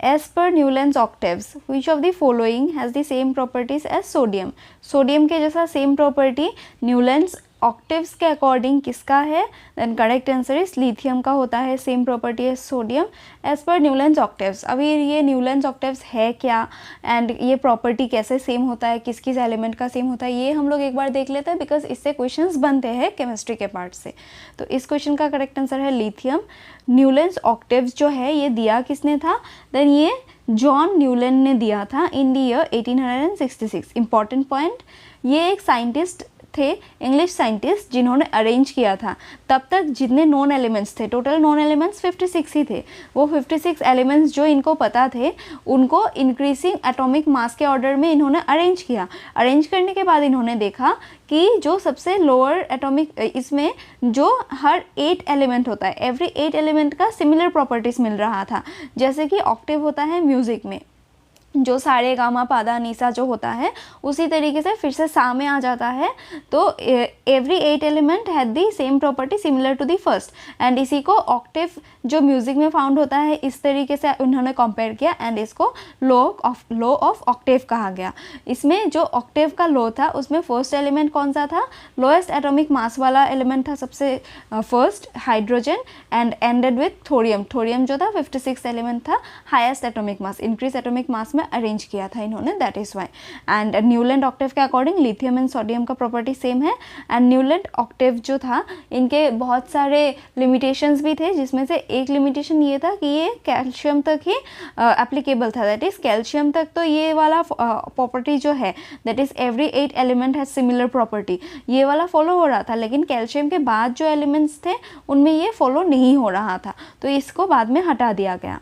As per Newlands octaves which of the following has the same properties as sodium. Sodium के जैसा same property Newlands octaves के according किसका है? Then correct answer is lithium का होता है same property as sodium as per Newlands octaves. अभी ये न्यूलैंड्स ऑक्टेव्स है क्या एंड ये प्रॉपर्टी कैसे सेम होता है, किस किस एलिमेंट का सेम होता है, ये हम लोग एक बार देख लेते हैं बिकॉज इससे क्वेश्चंस बनते हैं केमिस्ट्री के पार्ट से। तो इस क्वेश्चन का करेक्ट आंसर है लिथियम। न्यूलैंड्स ऑक्टेव्स जो है ये दिया किसने था? देन ये जॉन न्यूलैंड ने दिया था in the year 1866। Important point, ये एक साइंटिस्ट थे, इंग्लिश साइंटिस्ट, जिन्होंने अरेंज किया था। तब तक जितने नॉन एलिमेंट्स थे, टोटल नॉन एलिमेंट्स 56 ही थे, वो 56 एलिमेंट्स जो इनको पता थे उनको इंक्रीजिंग एटॉमिक मास के ऑर्डर में इन्होंने अरेंज किया। अरेंज करने के बाद इन्होंने देखा कि जो सबसे लोअर एटॉमिक, इसमें जो हर 8 एलिमेंट होता है, एवरी 8 एलिमेंट का सिमिलर प्रॉपर्टीज मिल रहा था। जैसे कि ऑक्टेव होता है म्यूजिक में, जो सारे गामा पादा नीसा जो होता है उसी तरीके से फिर से सा में आ जाता है। तो every 8 element had the same property similar to the first, and इसी को ऑक्टेव जो म्यूजिक में फाउंड होता है इस तरीके से उन्होंने कंपेयर किया एंड इसको लॉ ऑफ ऑक्टेव कहा गया। इसमें जो ऑक्टेव का लॉ था उसमें फर्स्ट एलिमेंट कौन सा था? लोएस्ट एटॉमिक मास वाला एलिमेंट था सबसे first, hydrogen, and ended with thorium. Thorium जो था 56 एलिमेंट था, highest atomic mass, increase atomic mass में अरेंज किया था इन्होंने, that is why. And Newland octave के अकॉर्डिंग लिथियम एंड सोडियम का प्रॉपर्टी सेम है। एंड न्यूलैंड ऑक्टेव जो था इनके बहुत सारे लिमिटेशंस भी थे, जिसमें से एक लिमिटेशन ये था कि ये कैल्शियम तक ही एप्लीकेबल था, दैट इज कैल्शियम तक। तो ये वाला प्रॉपर्टी जो है that is every 8 element has similar property, ये वाला फॉलो हो रहा था, लेकिन कैल्शियम के बाद जो एलिमेंट्स थे उनमें ये फॉलो नहीं हो रहा था, तो इसको बाद में हटा दिया गया।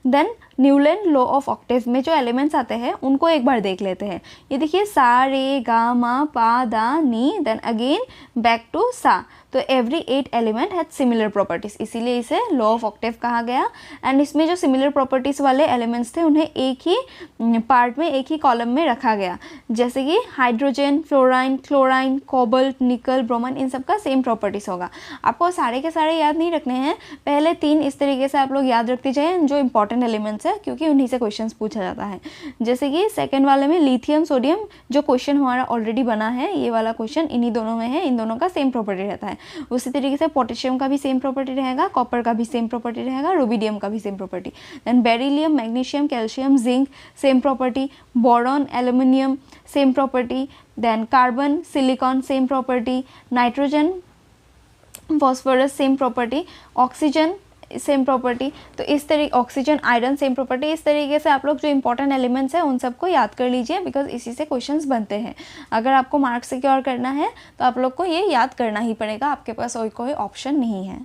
Then Newland law of octave में जो एलिमेंट्स आते हैं उनको एक बार देख लेते हैं। ये देखिए सा रे गा मा पा दा नी, देन अगेन बैक टू सा। तो every 8 element had similar properties, इसीलिए इसे लॉ ऑफ ऑक्टेव कहा गया। एंड इसमें जो सिमिलर प्रॉपर्टीज वाले एलिमेंट्स थे उन्हें एक ही पार्ट में, एक ही कॉलम में रखा गया। जैसे कि हाइड्रोजन, फ्लोराइन, क्लोराइन, कोबाल्ट, निकल, ब्रोमाइन, इन सब का सेम प्रॉपर्टीज होगा। आपको सारे के सारे याद नहीं रखने हैं, पहले 3 इस तरीके से आप लोग याद रखते जाए जो इंपॉर्टेंट एलिमेंट्स है, क्योंकि उन्हीं से क्वेश्चंस पूछा जाता है। जैसे कि सेकंड वाले में लिथियम सोडियम जो क्वेश्चन हमारा ऑलरेडी बना है, ये वाला क्वेश्चन इन्हीं दोनों में है, इन दोनों का सेम प्रॉपर्टी रहता है। उसी तरीके से पोटेशियम का भी सेम प्रॉपर्टी रहेगा, कॉपर का भी सेम प्रॉपर्टी रहेगा, रुबिडियम का भी same property. Then beryllium, magnesium, calcium, zinc same property, boron, aluminium same property, then carbon, silicon same property, nitrogen, phosphorus same property, oxygen same property. तो इस तरीके, oxygen, iron same property. इस तरीके से आप लोग जो इंपॉर्टेंट एलिमेंट्स हैं उन सबको याद कर लीजिए, बिकॉज इसी से क्वेश्चंस बनते हैं। अगर आपको मार्क्स सिक्योर करना है तो आप लोग को ये याद करना ही पड़ेगा, आपके पास और कोई ऑप्शन नहीं है।